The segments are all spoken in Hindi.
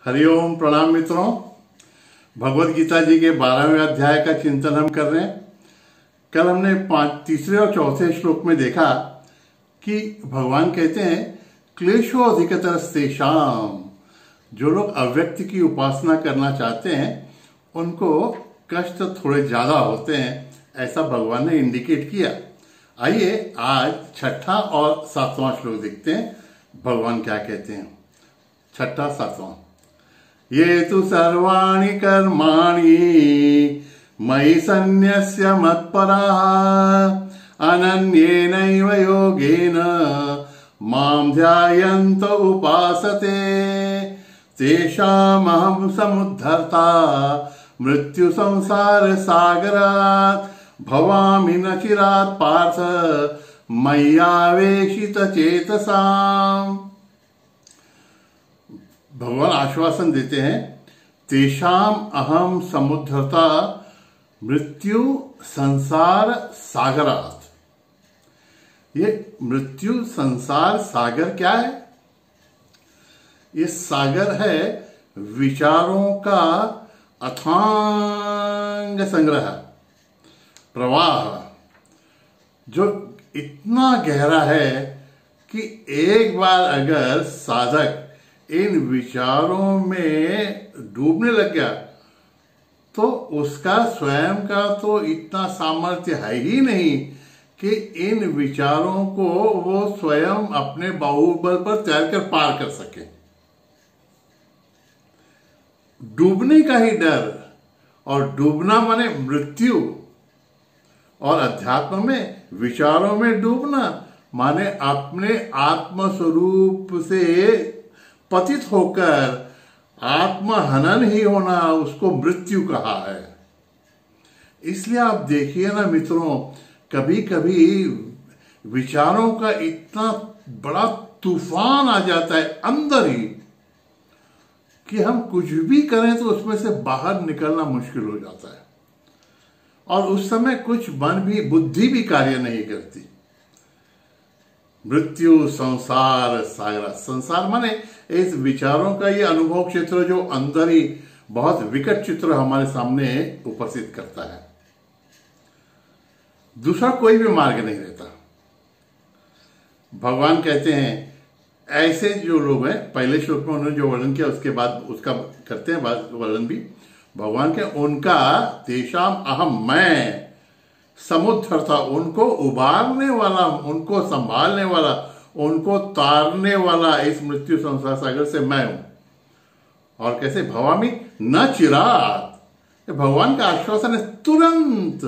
हरिओम प्रणाम मित्रों। भगवत गीता जी के 12वें अध्याय का चिंतन हम कर रहे हैं। कल हमने तीसरे और चौथे श्लोक में देखा कि भगवान कहते हैं क्लेशो अधिकतर तेषाम, जो लोग अव्यक्त की उपासना करना चाहते हैं उनको कष्ट थोड़े ज्यादा होते हैं, ऐसा भगवान ने इंडिकेट किया। आइए आज छठा और सातवां श्लोक देखते हैं भगवान क्या कहते हैं। छठा सातवां, ये तु सर्वाणि कर्माणि मयि सन्न्यस्य मत्पराः अनन्येनैव योगेन मां ध्यायन्त उपासते तेषामहं समुद्धर्ता मृत्यु संसार सागरात् भवामि न चिरात् पार्थ मय्यावेशित चेतसाम्। भगवान आश्वासन देते हैं तेषाम अहम समुद्धर्ता मृत्यु संसार सागरात्। ये मृत्यु संसार सागर क्या है? ये सागर है विचारों का अथांग संग्रह, प्रवाह, जो इतना गहरा है कि एक बार अगर साधक इन विचारों में डूबने लग गया तो उसका स्वयं का तो इतना सामर्थ्य है ही नहीं कि इन विचारों को वो स्वयं अपने बाहुबल पर तैर कर पार कर सके। डूबने का ही डर, और डूबना माने मृत्यु, और अध्यात्म में विचारों में डूबना माने अपने आत्मस्वरूप से पतित होकर आत्महनन ही होना, उसको मृत्यु कहा है। इसलिए आप देखिए ना मित्रों, कभी कभी विचारों का इतना बड़ा तूफान आ जाता है अंदर ही कि हम कुछ भी करें तो उसमें से बाहर निकलना मुश्किल हो जाता है, और उस समय कुछ मन भी, बुद्धि भी कार्य नहीं करती। मृत्यु संसार सागर, संसार माने इस विचारों का ये अनुभव क्षेत्र जो अंदर ही बहुत विकट चित्र हमारे सामने उपस्थित करता है। दूसरा कोई भी मार्ग नहीं रहता। भगवान कहते हैं ऐसे जो लोग हैं, पहले श्लोक में उन्होंने जो वर्णन किया उसके बाद उसका करते हैं वर्णन भी। भगवान के उनका तेषाम अहम, मैं समुद्धर्ता, उनको उबारने वाला, उनको संभालने वाला, उनको तारने वाला इस मृत्यु संसार सागर से मैं हूं। और कैसे? भवामि न चिरात्, भगवान का आश्वासन है तुरंत,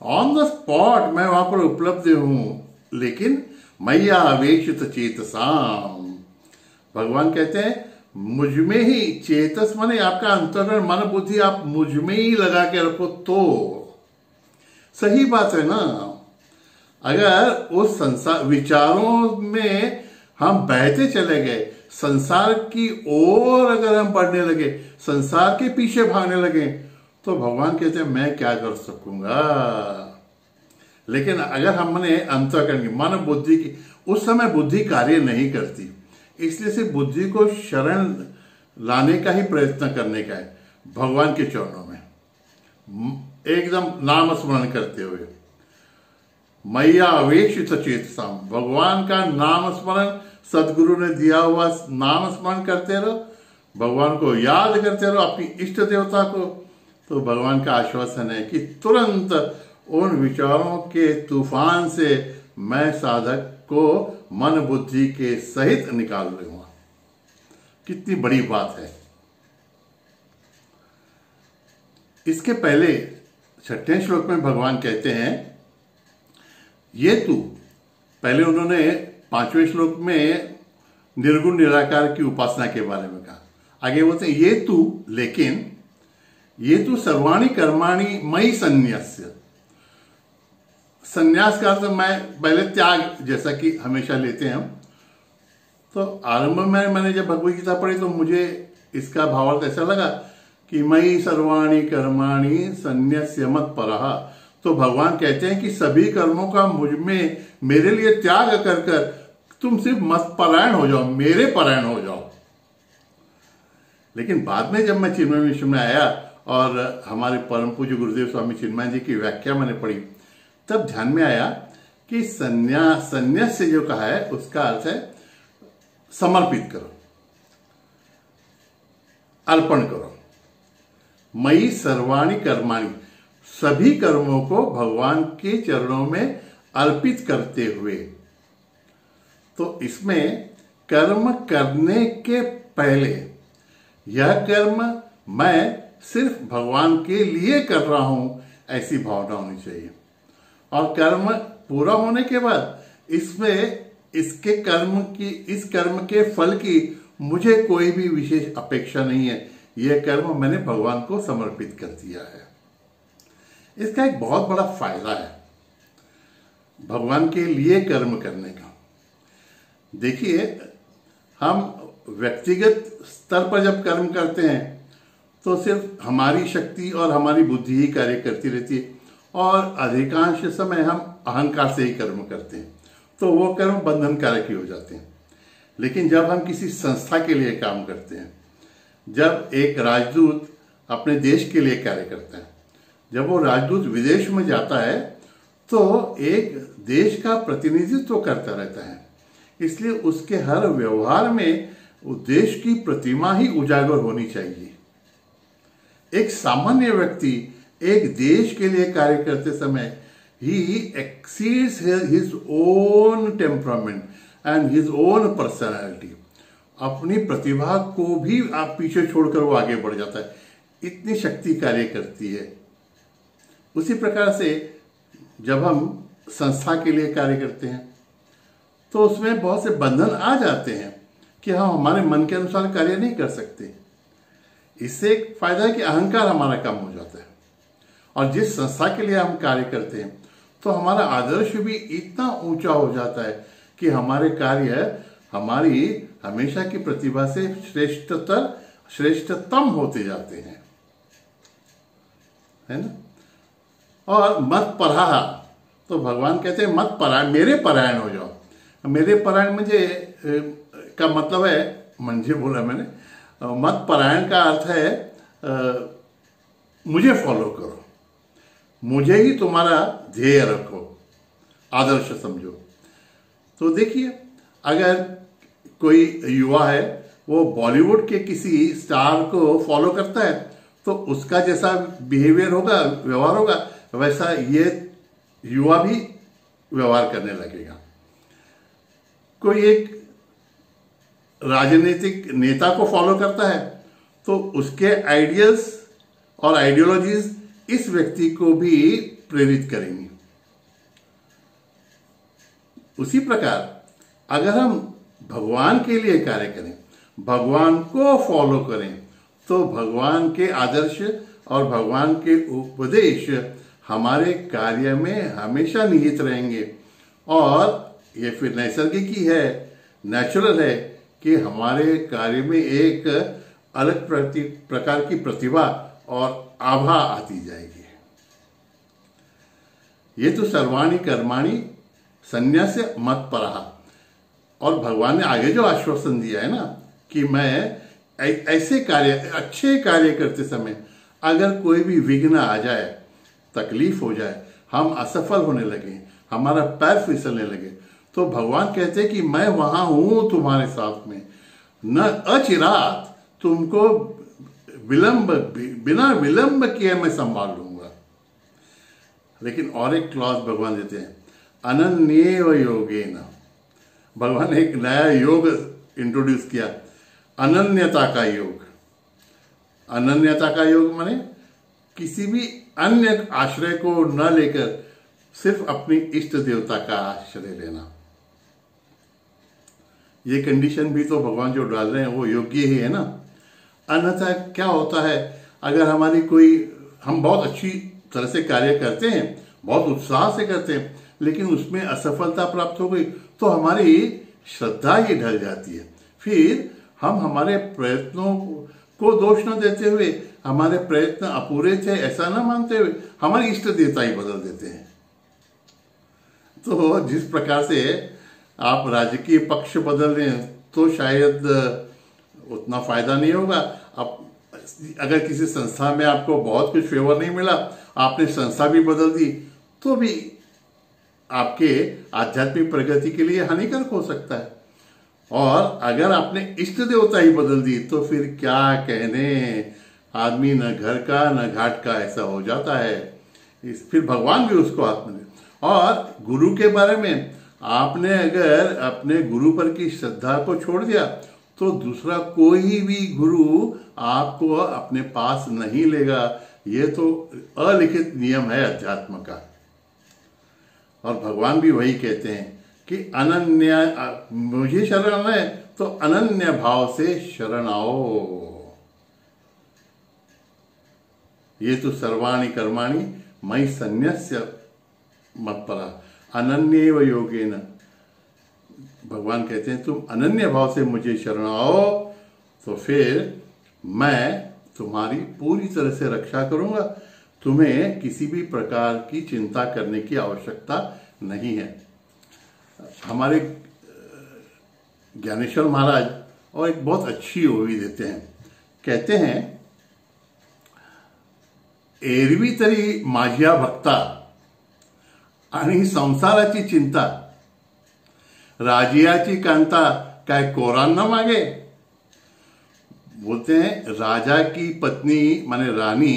ऑन द स्पॉट मैं वहां पर उपलब्ध हूं। लेकिन मय्या आवेशित चेतसाम, भगवान कहते हैं मुझ में ही, चेतस माने आपका अंतर्गण मन बुद्धि, आप मुझ में ही लगा के रखो तो सही बात है ना। अगर उस संसार विचारों में हम बहते चले गए, संसार की ओर अगर हम बढ़ने लगे, संसार के पीछे भागने लगे, तो भगवान कहते हैं मैं क्या कर सकूंगा। लेकिन अगर हमने अंतःकरण की, मन बुद्धि की, उस समय बुद्धि कार्य नहीं करती, इसलिए से बुद्धि को शरण लाने का ही प्रयत्न करने का है भगवान के चरणों में, एकदम नाम स्मरण करते हुए। मैया आवेशित चेतसाम, भगवान का नाम स्मरण, सदगुरु ने दिया हुआ नाम स्मरण करते रहो, भगवान को याद करते रहो, अपनी इष्ट देवता को। तो भगवान का आश्वासन है कि तुरंत उन विचारों के तूफान से मैं साधक को मन बुद्धि के सहित निकाल लूंगा। कितनी बड़ी बात है। इसके पहले छठे श्लोक में भगवान कहते हैं ये तू, पहले उन्होंने 5वें श्लोक में निर्गुण निराकार की उपासना के बारे में कहा। आगे बोलते हैं ये तू, लेकिन ये तू सर्वाणि कर्माणि मयि सन्न्यस्य, संन्यास का अर्थ मैं पहले त्याग, जैसा कि हमेशा लेते हैं हम। तो आरंभ में मैंने जब भगवत गीता पढ़ी तो मुझे इसका भावार्थ ऐसा लगा कि मयि सर्वाणि कर्माणि सन्न्यस्य मत्परः, तो भगवान कहते हैं कि सभी कर्मों का मुझ में, मेरे लिए त्याग कर कर तुम सिर्फ मत परायण हो जाओ, मेरे परायण हो जाओ। लेकिन बाद में जब मैं चिन्मय मिशन में आया और हमारे परम पूज्य गुरुदेव स्वामी चिन्मय जी की व्याख्या मैंने पढ़ी, तब ध्यान में आया कि संन्यास से जो कहा है उसका अर्थ है समर्पित करो, अर्पण करो। मयि सर्वाणि कर्माणि, सभी कर्मों को भगवान के चरणों में अर्पित करते हुए। तो इसमें कर्म करने के पहले यह कर्म मैं सिर्फ भगवान के लिए कर रहा हूं, ऐसी भावना होनी चाहिए। और कर्म पूरा होने के बाद इस कर्म के फल की मुझे कोई भी विशेष अपेक्षा नहीं है। यह कर्म मैंने भगवान को समर्पित कर दिया है। इसका एक बहुत बड़ा फायदा है भगवान के लिए कर्म करने का। देखिए, हम व्यक्तिगत स्तर पर जब कर्म करते हैं तो सिर्फ हमारी शक्ति और हमारी बुद्धि ही कार्य करती रहती है, और अधिकांश समय हम अहंकार से ही कर्म करते हैं, तो वो कर्म बंधनकारक ही हो जाते हैं। लेकिन जब हम किसी संस्था के लिए काम करते हैं, जब एक राजदूत अपने देश के लिए कार्य करता है, जब वो राजदूत विदेश में जाता है तो एक देश का प्रतिनिधित्व करता रहता है, इसलिए उसके हर व्यवहार में देश की प्रतिमा ही उजागर होनी चाहिए। एक सामान्य व्यक्ति एक देश के लिए कार्य करते समय ही exceeds his own temperament and his own personality. अपनी प्रतिभा को भी आप पीछे छोड़कर वो आगे बढ़ जाता है, इतनी शक्ति कार्य करती है। उसी प्रकार से जब हम संस्था के लिए कार्य करते हैं तो उसमें बहुत से बंधन आ जाते हैं कि हम हमारे मन के अनुसार कार्य नहीं कर सकते। इससे एक फायदा है कि अहंकार हमारा कम हो जाता है, और जिस संस्था के लिए हम कार्य करते हैं तो हमारा आदर्श भी इतना ऊंचा हो जाता है कि हमारे कार्य हमारी हमेशा की प्रतिभा से श्रेष्ठतम होते जाते हैं, है ना। और मत पराह, तो भगवान कहते हैं मत परायण, मेरे परायण हो जाओ। मेरे परायण का मतलब है, मंझे बोला मैंने, मत परायण का अर्थ है मुझे फॉलो करो, मुझे ही तुम्हारा ध्येय रखो, आदर्श समझो। तो देखिए, अगर कोई युवा है वो बॉलीवुड के किसी स्टार को फॉलो करता है तो उसका जैसा बिहेवियर होगा, व्यवहार होगा, वैसा ये युवा भी व्यवहार करने लगेगा। कोई एक राजनीतिक नेता को फॉलो करता है तो उसके आइडियल्स और आइडियोलॉजीज इस व्यक्ति को भी प्रेरित करेंगी। उसी प्रकार अगर हम भगवान के लिए कार्य करें, भगवान को फॉलो करें, तो भगवान के आदर्श और भगवान के उपदेश हमारे कार्य में हमेशा निहित रहेंगे। और ये फिर नैसर्गिक ही है, नेचुरल है कि हमारे कार्य में एक अलग प्रकार की प्रतिभा और आभा आती जाएगी। ये तो सर्वाणि कर्माणि संन्यास मत पराह। और भगवान ने आगे जो आश्वासन दिया है ना कि मैं ऐसे कार्य, अच्छे कार्य करते समय अगर कोई भी विघ्न आ जाए, तकलीफ हो जाए, हम असफल होने लगे, हमारा पैर फिसलने लगे, तो भगवान कहते हैं कि मैं वहां हूं तुम्हारे साथ में, न अचिरात तुमको बिना विलंब किए मैं संभाल लूंगा। लेकिन और एक क्लॉज भगवान देते हैं, अनन्येव योगेन। भगवान ने एक नया योग इंट्रोड्यूस किया, अनन्यता का योग। अनन्यता का योग माने किसी भी अन्य आश्रय को न लेकर सिर्फ अपनी इष्ट देवता का आश्रय लेना। ये कंडीशन भी तो भगवान जो डाल रहे हैं वो योग्य ही है ना। अन्यथा क्या होता है, अगर हम बहुत अच्छी तरह से कार्य करते हैं, बहुत उत्साह से करते हैं, लेकिन उसमें असफलता प्राप्त हो गई तो हमारी श्रद्धा ही ढल जाती है। फिर हम हमारे प्रयत्नों को दोष न देते हुए, हमारे प्रयत्न अपूरे थे ऐसा न मानते हुए हमारी इष्ट देवता ही बदल देते हैं। तो जिस प्रकार से आप राजकीय पक्ष बदल रहे हैं तो शायद उतना फायदा नहीं होगा, अब अगर किसी संस्था में आपको बहुत कुछ फेवर नहीं मिला, आपने संस्था भी बदल दी, तो भी आपके आध्यात्मिक प्रगति के लिए हानिकारक हो सकता है। और अगर आपने इष्ट देवता ही बदल दी तो फिर क्या कहने, आदमी न घर का न घाट का ऐसा हो जाता है। फिर भगवान भी उसको आत्म दे। और गुरु के बारे में आपने अगर अपने गुरु पर की श्रद्धा को छोड़ दिया तो दूसरा कोई भी गुरु आपको अपने पास नहीं लेगा। ये तो अलिखित नियम है अध्यात्म का। और भगवान भी वही कहते हैं कि अनन्य, मुझे शरण है तो अनन्य भाव से शरण आओ। ये तो सर्वाणि कर्माणि मयि सन्न्यस्य मत्परा अनन्येव योगेन। भगवान कहते हैं तुम अनन्य भाव से मुझे शरण आओ तो फिर मैं तुम्हारी पूरी तरह से रक्षा करूंगा। तुम्हें किसी भी प्रकार की चिंता करने की आवश्यकता नहीं है। हमारे ज्ञानेश्वर महाराज और एक बहुत अच्छी ओवी देते हैं, कहते हैं एरवी तरी माझ्या भक्ता आणि संसाराची चिंता, राजियाची कांता काय कोरांना मागे। बोलते हैं राजा की पत्नी माने रानी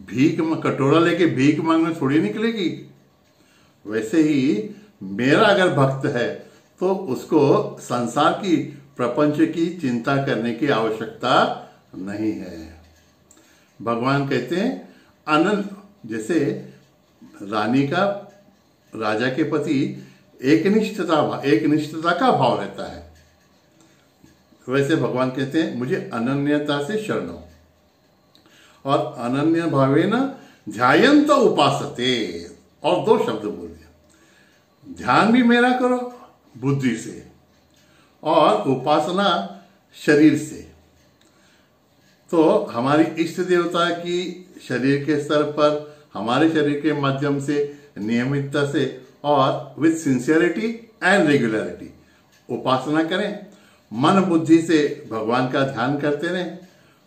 भीख में कटोरा लेके भीख मांगने थोड़ी निकलेगी। वैसे ही मेरा अगर भक्त है तो उसको संसार की, प्रपंच की चिंता करने की आवश्यकता नहीं है। भगवान कहते हैं अनंत, जैसे रानी का राजा के प्रति एकनिष्ठता का भाव रहता है, वैसे भगवान कहते हैं मुझे अनन्यता से शरण हो। और अनन्य भावेन ध्यायंत उपासते, और दो शब्द बोल दिया, ध्यान भी मेरा करो बुद्धि से और उपासना शरीर से। तो हमारी इष्ट देवता की शरीर के स्तर पर, हमारे शरीर के माध्यम से, नियमितता से और विथ सिंसियरिटी एंड रेगुलरिटी उपासना करें। मन बुद्धि से भगवान का ध्यान करते रहें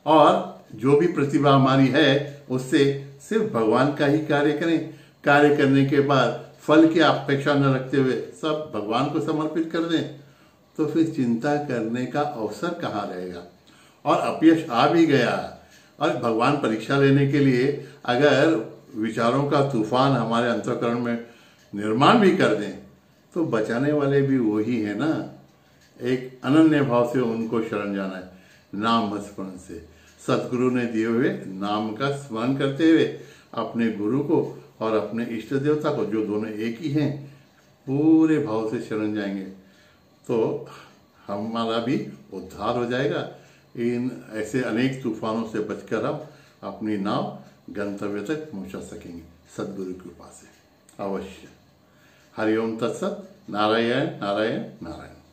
और जो भी प्रतिभा हमारी है उससे सिर्फ भगवान का ही कार्य करें। कार्य करने के बाद फल की अपेक्षा न रखते हुए सब भगवान को समर्पित कर दें, तो फिर चिंता करने का अवसर कहाँ रहेगा। और अपयश आ भी गया और भगवान परीक्षा लेने के लिए अगर विचारों का तूफान हमारे अंतःकरण में निर्माण भी कर दें तो बचाने वाले भी वही है ना। एक अनन्य भाव से उनको शरण जाना है, नाम स्मरण से। सतगुरु ने दिए हुए नाम का स्मरण करते हुए अपने गुरु को और अपने इष्ट देवता को, जो दोनों एक ही हैं, पूरे भाव से शरण जाएंगे तो हमारा भी उद्धार हो जाएगा। इन ऐसे अनेक तूफानों से बचकर हम अपनी नाव गंतव्य तक पहुंचा सकेंगे सदगुरु की कृपा से अवश्य। हरिओम तत्सत। नारायण नारायण नारायण।